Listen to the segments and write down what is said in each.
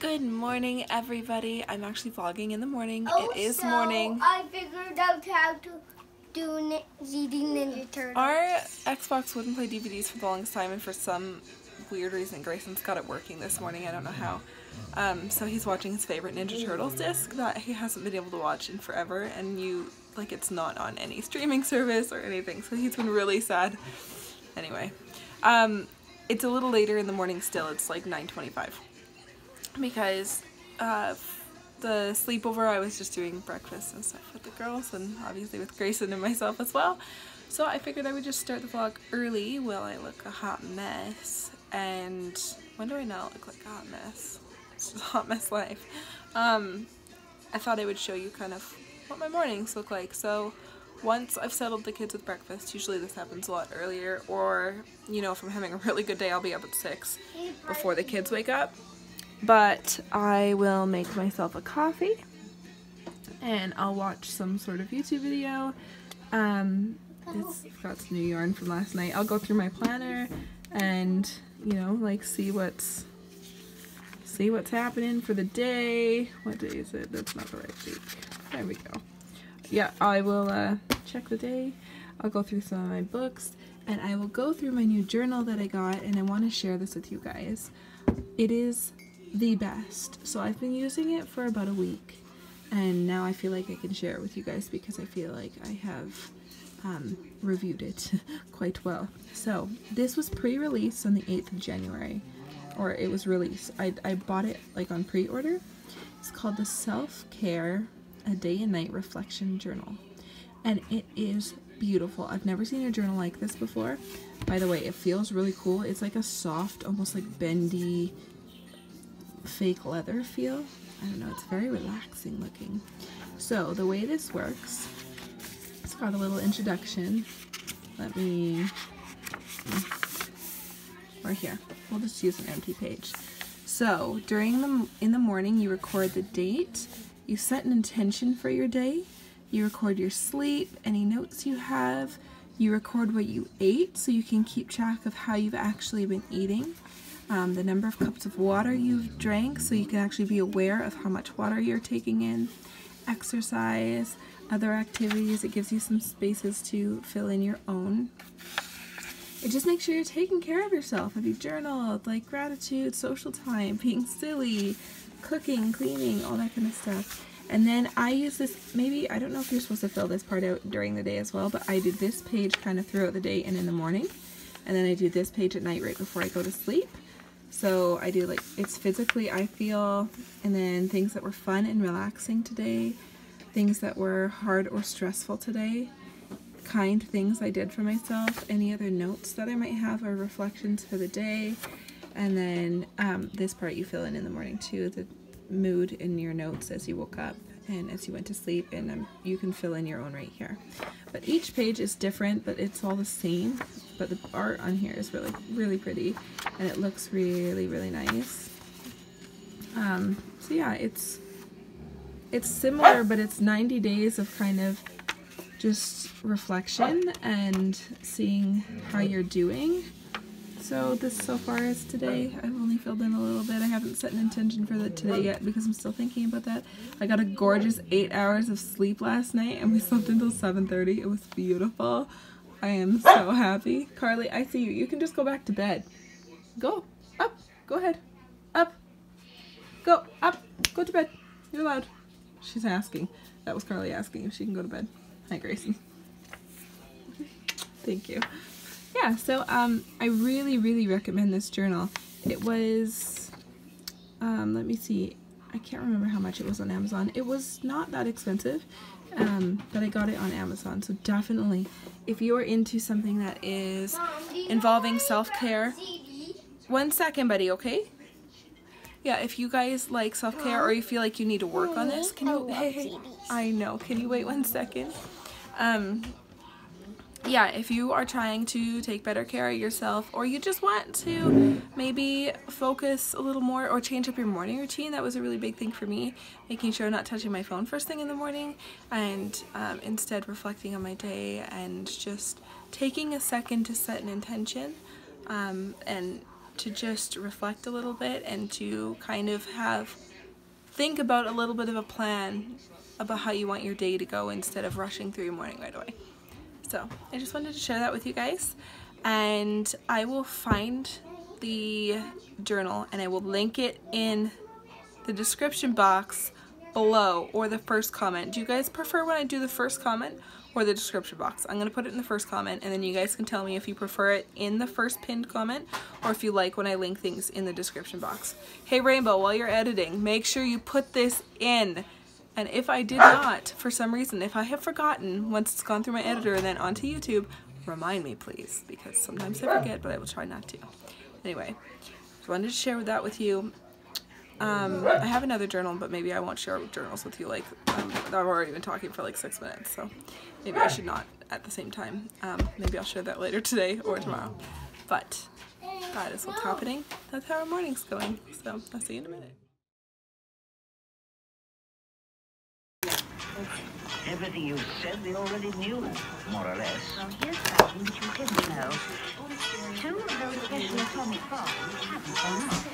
Good morning, everybody. I'm actually vlogging in the morning. Oh, it is so morning. I figured out how to do ZD Ninja Turtles. Our Xbox wouldn't play DVDs for the longest time, and for some weird reason, Grayson's got it working this morning. I don't know how. So he's watching his favorite Ninja Turtles disc that he hasn't been able to watch in forever, and it's not on any streaming service or anything. So he's been really sad. Anyway, it's a little later in the morning still. It's like 9:25. Because the sleepover, I was just doing breakfast and stuff with the girls, and obviously with Grayson and myself as well. So I figured I would just start the vlog early while I look a hot mess. And when do I not look like a hot mess? It's just a hot mess life. I thought I would show you kind of what my mornings look like. So once I've settled the kids with breakfast, usually this happens a lot earlier, or you know, if I'm having a really good day, I'll be up at 6 before the kids wake up. But I will make myself a coffee and I'll watch some sort of YouTube video. Got some new yarn from last night. I'll go through my planner and, you know, like see what's happening for the day. What day is it? That's not the right week. There we go. Yeah, I will check the day. I'll go through some of my books and I will go through my new journal that I got, and I want to share this with you guys. It is the best. So I've been using it for about a week, and now I feel like I can share it with you guys because I feel like I have reviewed it quite well. So this was pre-released on the 8th of January, or it was released. I bought it like on pre-order. It's called the Self-Care A Day and Night Reflection Journal, and it is beautiful. I've never seen a journal like this before. By the way, it feels really cool. It's like a soft, almost like bendy fake leather feel. I don't know, it's very relaxing looking. So the way this works, it's got a little introduction. Or here, we'll just use an empty page. So in the morning, you record the date, you set an intention for your day, you record your sleep, any notes you have, you record what you ate so you can keep track of how you've actually been eating. The number of cups of water you've drank so you can actually be aware of how much water you're taking in, exercise, other activities. It gives you some spaces to fill in your own. It just makes sure you're taking care of yourself. Have you journaled, like gratitude, social time, being silly, cooking, cleaning, all that kind of stuff. And then I use this, maybe, I don't know if you're supposed to fill this part out during the day as well, but I do this page kind of throughout the day and in the morning. And then I do this page at night right before I go to sleep. So I do like, it's physically, I feel, and then things that were fun and relaxing today, things that were hard or stressful today, kind things I did for myself, any other notes that I might have or reflections for the day, and then this part you fill in the morning too, the mood in your notes as you woke up and as you went to sleep, and you can fill in your own right here. But each page is different, but it's all the same. But the art on here is really, really pretty, and it looks really, really nice. So yeah, it's similar, but it's 90 days of kind of just reflection and seeing how you're doing. So this so far is today. I've only filled in a little bit. I haven't set an intention for today yet because I'm still thinking about that. I got a gorgeous 8 hours of sleep last night, and we slept until 7:30. It was beautiful. I am so happy. Carly, I see you. You can just go back to bed. Go. Up. Go ahead. Up. Go. Up. Go to bed. You're allowed. She's asking. That was Carly asking if she can go to bed. Hi, Grayson. Thank you. Yeah, so I really, really recommend this journal. It was, let me see, I can't remember how much it was on Amazon. It was not that expensive, but I got it on Amazon. So definitely, if you're into something that is involving self-care, 1 second, buddy, okay? Yeah, if you guys like self-care or you feel like you need to work on this, can you, hey, I know, can you wait 1 second? Yeah, if you are trying to take better care of yourself, or you just want to maybe focus a little more or change up your morning routine, that was a really big thing for me, making sure I'm not touching my phone first thing in the morning, and instead reflecting on my day and just taking a second to set an intention, and to just reflect a little bit and to kind of think about a little bit of a plan about how you want your day to go instead of rushing through your morning right away. So I just wanted to share that with you guys, and I will find the journal and I will link it in the description box below, or the first comment. Do you guys prefer when I do the first comment or the description box? I'm gonna put it in the first comment, and then you guys can tell me if you prefer it in the first pinned comment or if you like when I link things in the description box. Hey Rainbow, while you're editing, make sure you put this in. And if I did not, for some reason, if I have forgotten once it's gone through my editor and then onto YouTube, remind me please, because sometimes I forget, but I will try not to. Anyway, just wanted to share that with you. I have another journal, but maybe I won't share journals with you. Like, I've already been talking for like 6 minutes, so maybe I should not at the same time. Maybe I'll share that later today or tomorrow. But that is what's happening. That's how our morning's going. So I'll see you in a minute. Everything you said they already knew, more or less. Well, here's something that you didn't know. Two of those special atomic bombs haven't gone off.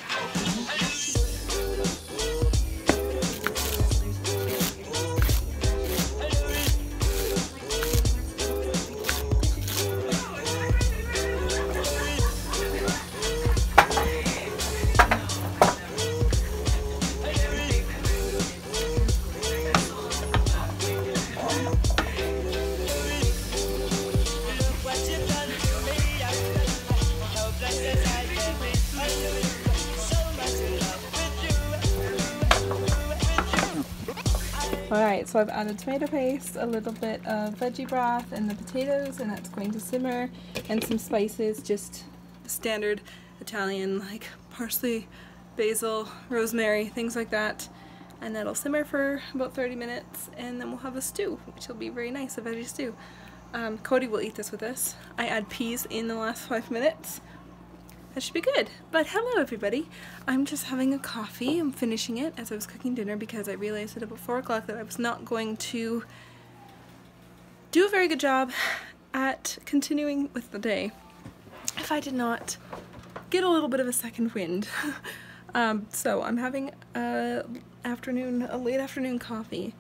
Alright, so I've added tomato paste, a little bit of veggie broth, and the potatoes, and that's going to simmer, and some spices, just standard Italian, like parsley, basil, rosemary, things like that. And that'll simmer for about 30 minutes, and then we'll have a stew, which will be very nice, a veggie stew. Cody will eat this with us. I add peas in the last 5 minutes. That should be good. But hello everybody. I'm just having a coffee. I'm finishing it as I was cooking dinner because I realized at about 4 o'clock that I was not going to do a very good job at continuing with the day if I did not get a little bit of a second wind. So I'm having a late afternoon coffee.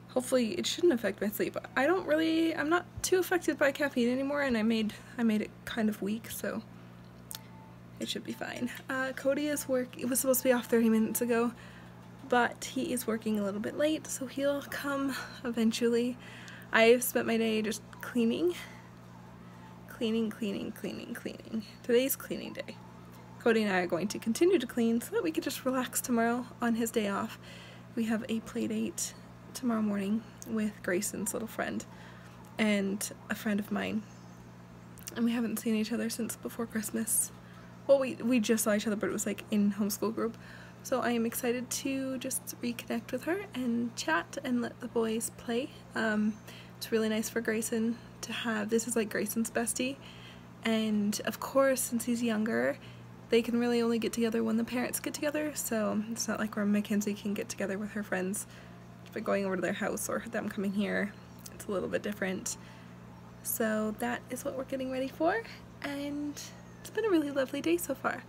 Hopefully it shouldn't affect my sleep. I'm not too affected by caffeine anymore, and I made it kind of weak, so it should be fine. Cody was supposed to be off 30 minutes ago, but he is working a little bit late, so he'll come eventually. I've spent my day just cleaning. Today's cleaning day. Cody and I are going to continue to clean so that we can just relax tomorrow on his day off. We have a play date tomorrow morning with Grayson's little friend and a friend of mine, and we haven't seen each other since before Christmas. Well, we just saw each other, but it was like in homeschool group. So I am excited to just reconnect with her and chat and let the boys play. It's really nice for Grayson to have, this is like Grayson's bestie. And of course, since he's younger, they can really only get together when the parents get together. So it's not like where Mackenzie can get together with her friends by going over to their house or them coming here. It's a little bit different. So that is what we're getting ready for. And it's been a really lovely day so far.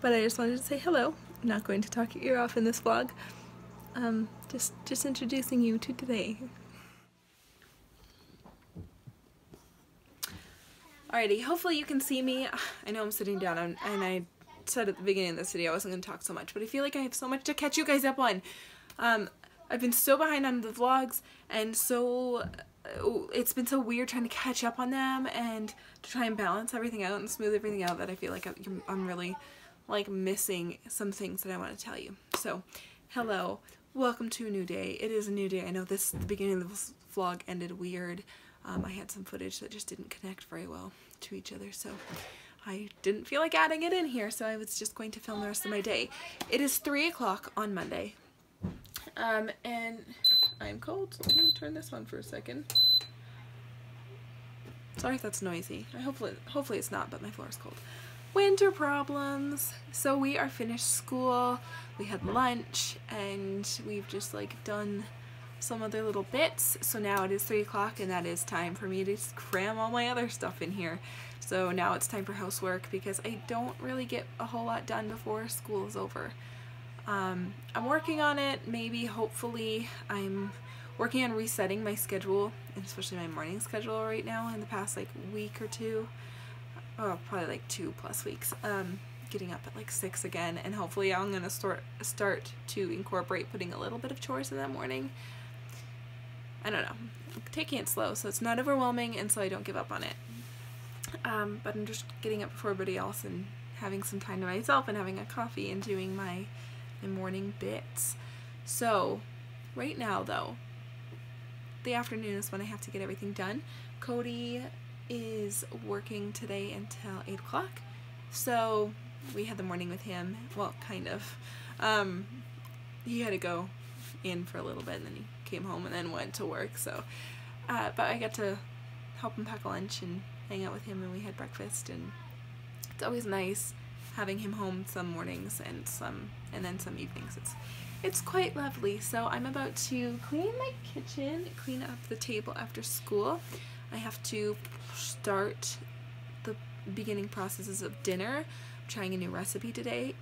But I just wanted to say hello. I'm not going to talk your ear off in this vlog. Just introducing you to today. Alrighty, hopefully you can see me. I know I'm sitting down, and I said at the beginning of this video I wasn't going to talk so much, but I feel like I have so much to catch you guys up on. I've been so behind on the vlogs, and it's been so weird trying to catch up on them and to try and balance everything out and smooth everything out that I feel like I'm really like missing some things that I want to tell you. So, hello, welcome to a new day. It is a new day. I know the beginning of the vlog ended weird. I had some footage that just didn't connect very well to each other, so I didn't feel like adding it in here, so I was just going to film the rest of my day. It is 3 o'clock on Monday, and I'm cold, so I'm going to turn this on for a second. Sorry if that's noisy. Hopefully it's not, but my floor is cold. Winter problems. So we are finished school, we had lunch, and we've just like done some other little bits. So now it is 3 o'clock and that is time for me to cram all my other stuff in here. So now it's time for housework because I don't really get a whole lot done before school is over. I'm working on it. Maybe, hopefully, I'm working on resetting my schedule, and especially my morning schedule right now in the past like week or two. Oh, probably like 2+ weeks. Getting up at like 6 again, and hopefully I'm gonna start to incorporate putting a little bit of chores in that morning. I don't know. I'm taking it slow so it's not overwhelming and so I don't give up on it. But I'm just getting up before everybody else and having some time to myself and having a coffee and doing my morning bits. So right now though, the afternoon is when I have to get everything done. Cody is working today until 8 o'clock, so we had the morning with him. Well, kind of. He had to go in for a little bit and then he came home and then went to work, so but I got to help him pack lunch and hang out with him, and we had breakfast, and it's always nice having him home some mornings and then some evenings. It's quite lovely. So I'm about to clean my kitchen, clean up the table after school. I have to start the beginning processes of dinner. I'm trying a new recipe today.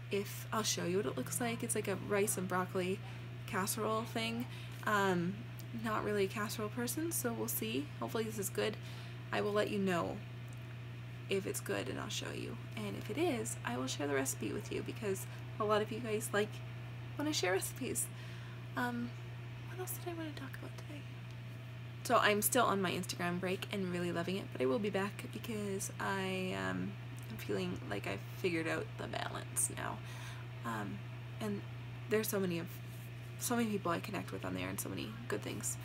I'll show you what it looks like. It's like a rice and broccoli casserole thing. Not really a casserole person, so we'll see. Hopefully this is good. I will let you know if it's good and I'll show you. And if it is, I will share the recipe with you because a lot of you guys like when I share recipes. What else did I want to talk about today? So I'm still on my Instagram break and really loving it, but I will be back because I'm feeling like I've figured out the balance now. And there's so many people I connect with on there and so many good things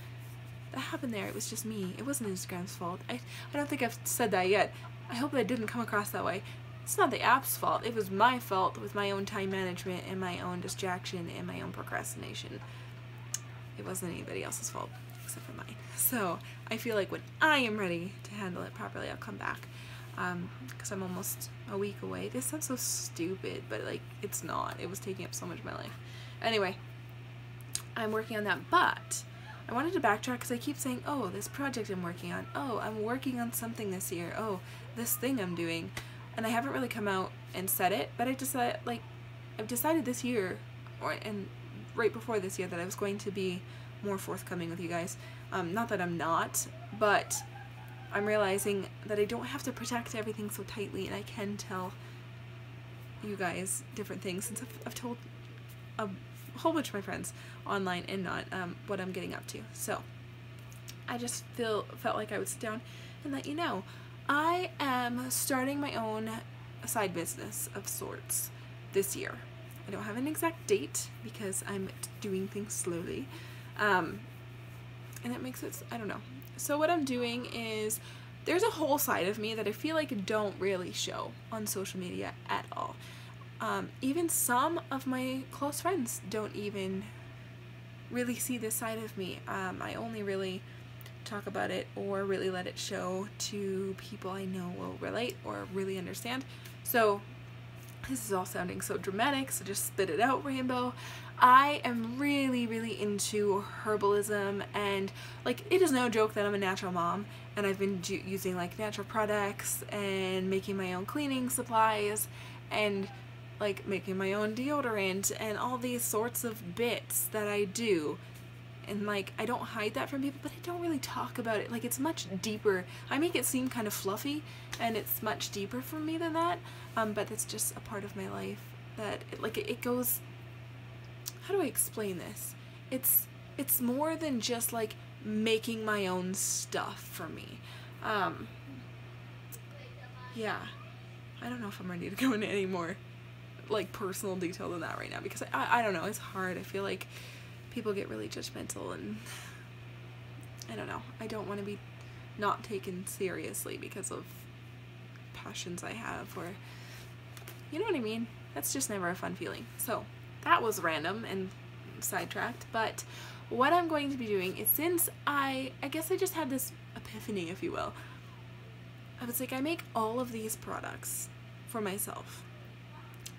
that happened there. It was just me. It wasn't Instagram's fault. I don't think I've said that yet. I hope that didn't come across that way. It's not the app's fault. It was my fault with my own time management and my own distraction and my own procrastination. It wasn't anybody else's fault except for mine. So I feel like when I am ready to handle it properly, I'll come back. Because I'm almost a week away. This sounds so stupid, but like it's not. It was taking up so much of my life. Anyway, I'm working on that, but I wanted to backtrack because I keep saying, oh, this project I'm working on. Oh, I'm working on something this year. Oh, this thing I'm doing. And I haven't really come out and said it, but I've decided this year, and right before this year, that I was going to be more forthcoming with you guys. Not that I'm not, but I'm realizing that I don't have to protect everything so tightly, and I can tell you guys different things, since I've told a whole bunch of my friends online and not what I'm getting up to. So I just felt like I would sit down and let you know. I am starting my own side business of sorts this year. I don't have an exact date because I'm doing things slowly, and it makes it, I don't know. So what I'm doing is, there's a whole side of me that I feel like don't really show on social media at all. Even some of my close friends don't even really see this side of me. I only really talk about it or really let it show to people I know will relate or really understand. So this is all sounding so dramatic, so just spit it out, Rainbow. I am really, really into herbalism, and like, it is no joke that I'm a natural mom, and I've been using like natural products and making my own cleaning supplies and like making my own deodorant and all these sorts of bits that I do. And like, I don't hide that from people, but I don't really talk about it. Like, it's much deeper. I make it seem kind of fluffy, and it's much deeper for me than that. But it's just a part of my life that it goes, how do I explain this? It's more than just like making my own stuff for me. Yeah, I don't know if I'm ready to go into any more like personal detail than that right now, because I don't know, it's hard. I feel like people get really judgmental, and I don't know. I don't want to be not taken seriously because of passions I have, or you know what I mean? That's just never a fun feeling. So that was random and sidetracked, but what I'm going to be doing is, since I guess I just had this epiphany, if you will. I was like, I make all of these products for myself,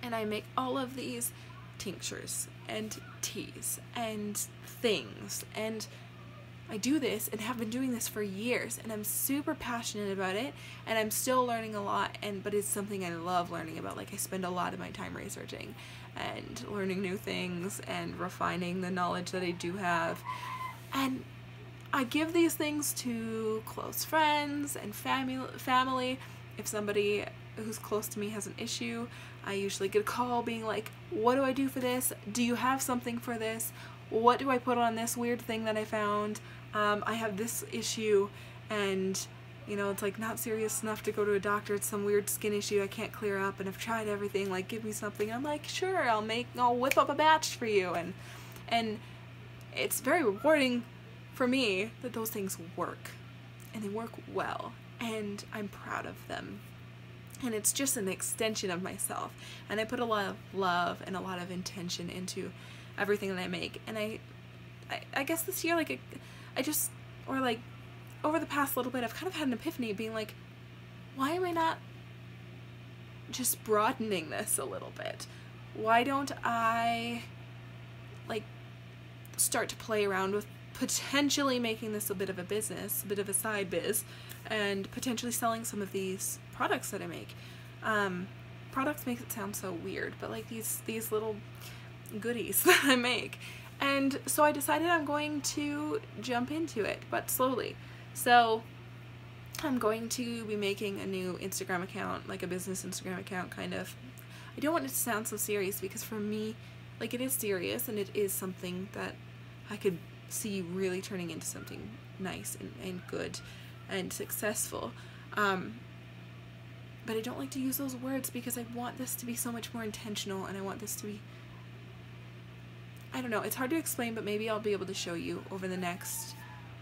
and I make all of these tinctures and teas and things, and I do this and have been doing this for years, and I'm super passionate about it, and I'm still learning a lot, but it's something I love learning about. Like, I spend a lot of my time researching and learning new things and refining the knowledge that I do have, and I give these things to close friends and family. If somebody who's close to me has an issue, I usually get a call being like, what do I do for this? Do you have something for this? What do I put on this weird thing that I found? I have this issue, and you know, it's like not serious enough to go to a doctor. It's some weird skin issue I can't clear up, and I've tried everything. Like, give me something. I'm like, sure, I'll whip up a batch for you, and it's very rewarding for me that those things work, and they work well, and I'm proud of them. And it's just an extension of myself, and I put a lot of love and a lot of intention into everything that I make. And I guess this year, like, over the past little bit, I've kind of had an epiphany being like, why am I not just broadening this a little bit? Why don't I, like, start to play around with potentially making this a bit of a business, a bit of a side biz, and potentially selling some of these products that I make. Products makes it sound so weird, but like these little goodies that I make. And so I decided I'm going to jump into it, but slowly. So I'm going to be making a new Instagram account, like a business Instagram account, kind of. I don't want it to sound so serious, because for me, like, it is serious, and it is something that I could see really turning into something nice and good and successful. But I don't like to use those words, because I want this to be so much more intentional, and I want this to be, I don't know, it's hard to explain, but maybe I'll be able to show you over the next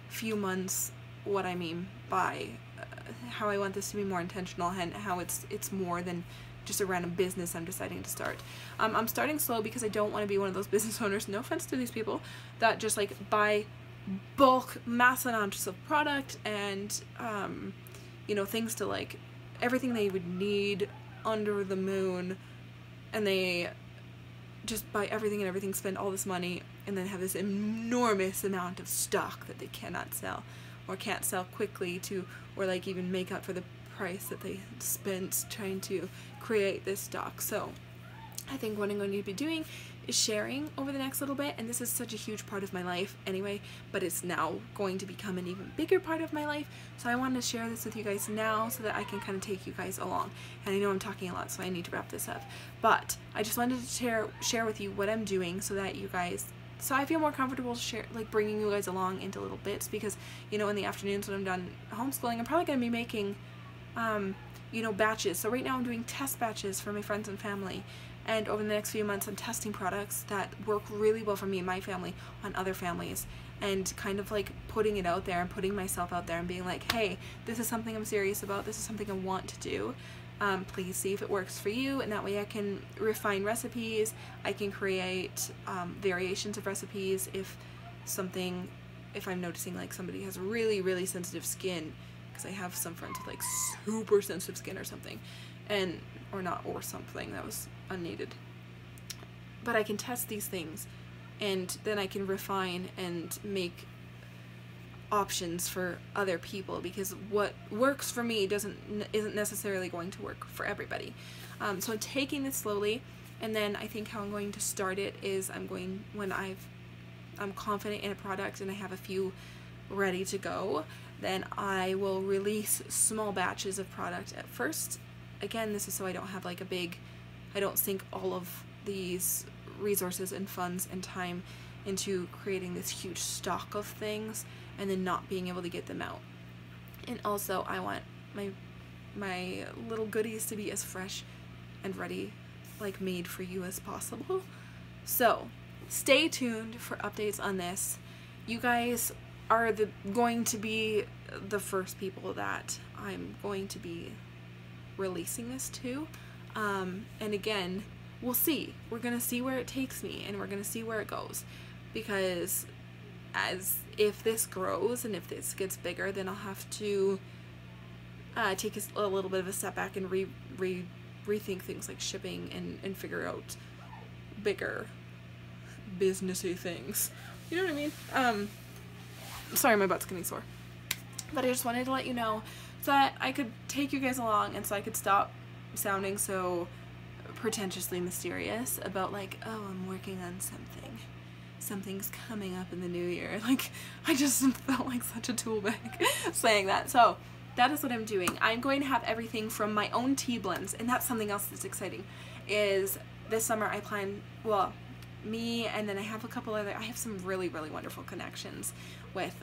few months what I mean by how I want this to be more intentional, and how it's more than just a random business I'm deciding to start. I'm starting slow because I don't want to be one of those business owners, no offense to these people, that just like buy bulk mass amounts of product and you know, things to like everything they would need under the moon, and they just buy everything and everything, spend all this money, and then have this enormous amount of stock that they cannot sell or can't sell quickly to, or like even make up for the price that they spent trying to create this stock. So I think what I'm going to be doing is sharing over the next little bit, and this is such a huge part of my life anyway, but it's now going to become an even bigger part of my life, so I wanted to share this with you guys now so that I can kind of take you guys along. And I know I'm talking a lot, so I need to wrap this up, but I just wanted to share with you what I'm doing so that you guys, so I feel more comfortable share, like bringing you guys along into little bits, because you know, in the afternoons when I'm done homeschooling, I'm probably going to be making you know, batches. So right now I'm doing test batches for my friends and family, and over the next few months I'm testing products that work really well for me and my family on other families, and kind of like putting it out there and putting myself out there and being like, hey, this is something I'm serious about, this is something I want to do, please see if it works for you. And that way I can refine recipes, I can create variations of recipes if I'm noticing like somebody has really, really sensitive skin, because I have some friends with like super sensitive skin or something, or something that was unneeded. But I can test these things, and then I can refine and make options for other people, because what works for me isn't necessarily going to work for everybody. So I'm taking this slowly, and then I think how I'm going to start it is when I'm confident in a product and I have a few ready to go, then I will release small batches of product at first. Again, this is so I don't have like I don't sink all of these resources and funds and time into creating this huge stock of things and then not being able to get them out. And also I want my little goodies to be as fresh and ready, like made for you as possible. So stay tuned for updates on this. You guys are going to be the first people that I'm going to be releasing this to. And again, we'll see. We're gonna see where it takes me, and we're gonna see where it goes, because if this grows and if this gets bigger, then I'll have to take a little bit of a step back and rethink things like shipping and figure out bigger businessy things. You know what I mean? Sorry, my butt's getting sore. But I just wanted to let you know so that I could take you guys along and so I could stop sounding so pretentiously mysterious about like, oh, I'm working on something. Something's coming up in the new year. Like, I just felt like such a tool bag saying that. So that is what I'm doing. I'm going to have everything from my own tea blends, and that's something else that's exciting, is this summer I plan, well, me and then I have a couple other, I have some really, really wonderful connections with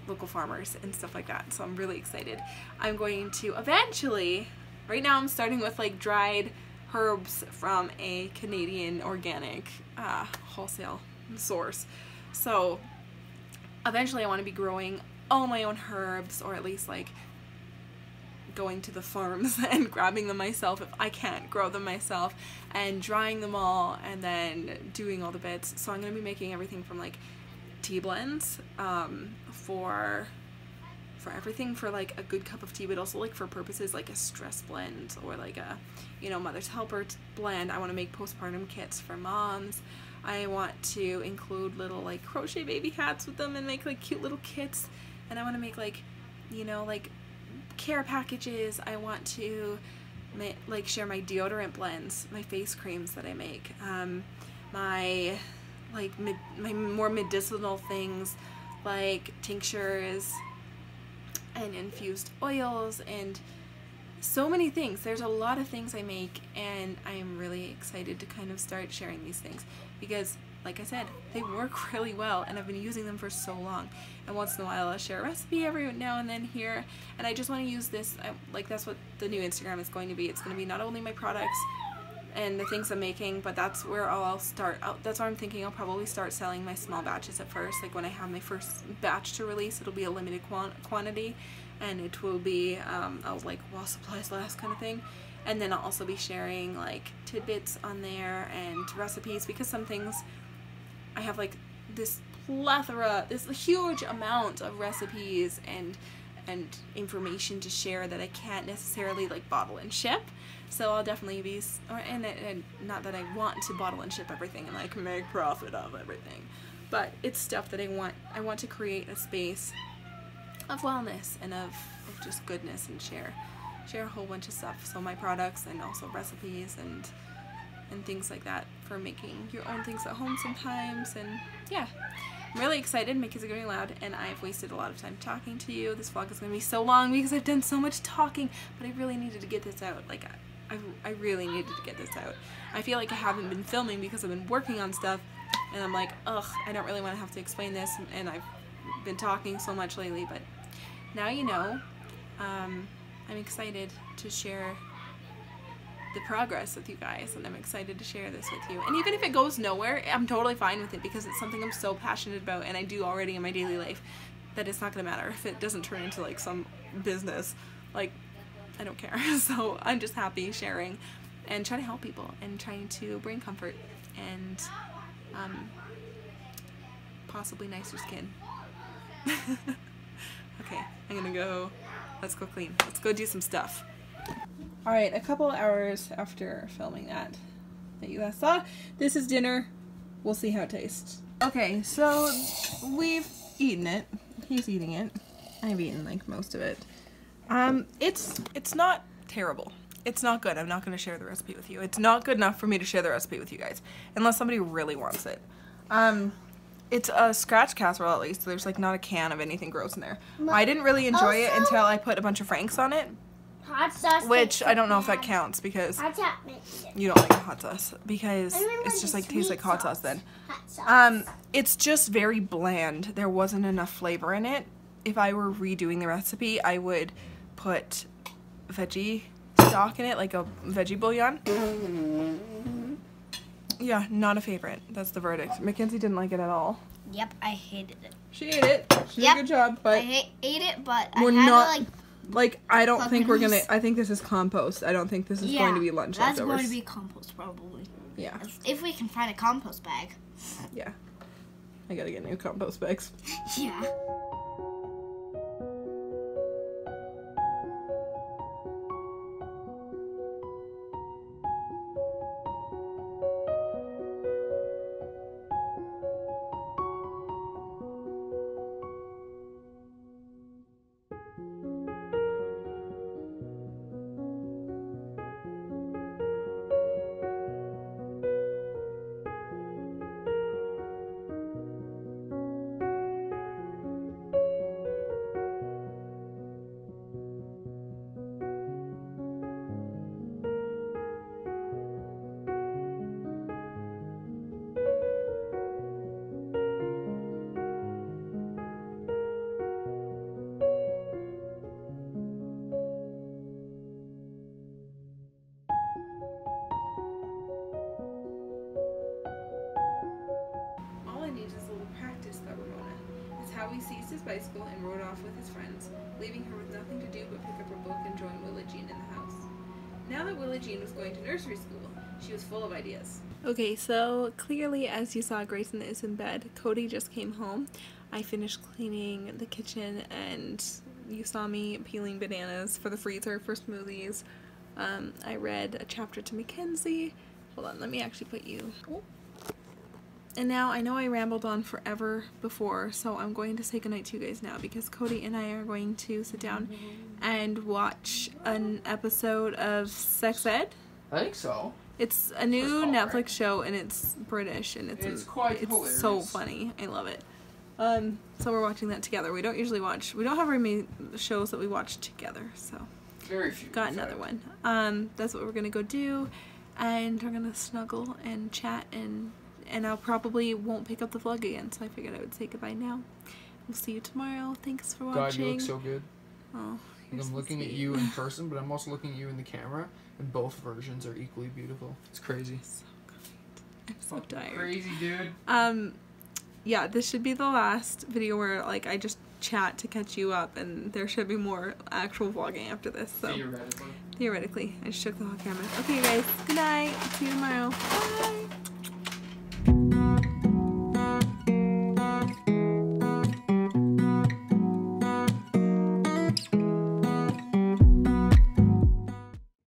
local farmers and stuff like that, so I'm really excited. I'm going to eventually, right now I'm starting with like dried herbs from a Canadian organic wholesale source. So eventually I want to be growing all my own herbs, or at least like going to the farms and grabbing them myself if I can't grow them myself, and drying them all and then doing all the bits. So I'm going to be making everything from like tea blends for everything, for like a good cup of tea, but also like for purposes like a stress blend or like a, you know, Mother's Helper blend. I want to make postpartum kits for moms. I want to include little like crochet baby hats with them and make like cute little kits. And I want to make like, you know, like care packages. I want to like share my deodorant blends, my face creams that I make, my like my more medicinal things like tinctures and infused oils and so many things. There's a lot of things I make, and I am really excited to kind of start sharing these things because, like I said, they work really well and I've been using them for so long. And once in a while I'll share a recipe every now and then here, and I just want to use this, like that's what the new Instagram is going to be. It's going to be not only my products and the things I'm making, but that's where I'll start out. That's why I'm thinking I'll probably start selling my small batches at first. Like when I have my first batch to release, it'll be a limited quantity, and it will be I'll like while supplies last kind of thing. And then I'll also be sharing like tidbits on there and recipes, because some things I have like this plethora, this huge amount of recipes and information to share that I can't necessarily like bottle and ship. So I'll definitely be, and not that I want to bottle and ship everything and like make profit of everything, but it's stuff that I want to create a space of wellness and of just goodness and share a whole bunch of stuff. So my products and also recipes and things like that for making your own things at home sometimes. And yeah, I'm really excited. My kids are getting loud and I've wasted a lot of time talking to you. This vlog is going to be so long because I've done so much talking, but I really needed to get this out. Like I really needed to get this out. I feel like I haven't been filming because I've been working on stuff, and I'm like, ugh, I don't really want to have to explain this, and I've been talking so much lately, but now you know. I'm excited to share the progress with you guys, and I'm excited to share this with you. And even if it goes nowhere, I'm totally fine with it because it's something I'm so passionate about and I do already in my daily life that it's not gonna matter if it doesn't turn into like some business. Like, I don't care. So I'm just happy sharing and trying to help people and trying to bring comfort and possibly nicer skin. Okay, I'm gonna go. Let's go clean. Let's go do some stuff. Alright, a couple hours after filming that you guys saw, this is dinner. We'll see how it tastes. Okay, so we've eaten it. He's eating it. I've eaten like most of it. It's not terrible. It's not good. I'm not going to share the recipe with you. It's not good enough for me to share the recipe with you guys, unless somebody really wants it. It's a scratch casserole at least, so there's like not a can of anything gross in there. I didn't really enjoy it until I put a bunch of Franks on it. Hot sauce. Which I don't know if that counts because you don't like hot sauce because it's just like tastes like hot sauce then. It's just very bland. There wasn't enough flavor in it. If I were redoing the recipe, I would put veggie stock in it, like a veggie bouillon. Yeah, not a favorite. That's the verdict. Mackenzie didn't like it at all. Yep, I hated it. She ate it. She did a good job, but I ate it, but we're I had not. to, like, I don't think we're gonna. I think this is compost. I don't think this is going to be lunch that's leftovers. going to be compost probably. Yeah. If we can find a compost bag. Yeah. I gotta get new compost bags. Yeah. Bobby seized his bicycle and rode off with his friends, leaving her with nothing to do but pick up her book and join Willie Jean in the house. Now that Willie Jean was going to nursery school, she was full of ideas. Okay, so clearly, as you saw, Grayson is in bed. Cody just came home. I finished cleaning the kitchen, and you saw me peeling bananas for the freezer for smoothies. I read a chapter to Mackenzie. Hold on, let me actually put you... Oh. And now, I know I rambled on forever before, so I'm going to say goodnight to you guys now, because Cody and I are going to sit down and watch an episode of Sex Ed. I think so. It's a new Netflix show, and it's British, and it's hilarious. So funny. I love it. So we're watching that together. We don't have very many shows that we watch together, so very few. Got another one. That's what we're gonna go do, and we're gonna snuggle and chat, and I'll probably won't pick up the vlog again, so I figured I would say goodbye now. We'll see you tomorrow. Thanks for watching. God, you look so good. Oh, I'm looking at you in person, but I'm also looking at you in the camera, and both versions are equally beautiful. It's crazy. So good. I'm so tired. Crazy, dude. Yeah, this should be the last video where, like, I just chat to catch you up, and there should be more actual vlogging after this, so. Theoretically. I just shook the whole camera. Okay, guys, good night. See you tomorrow. Bye.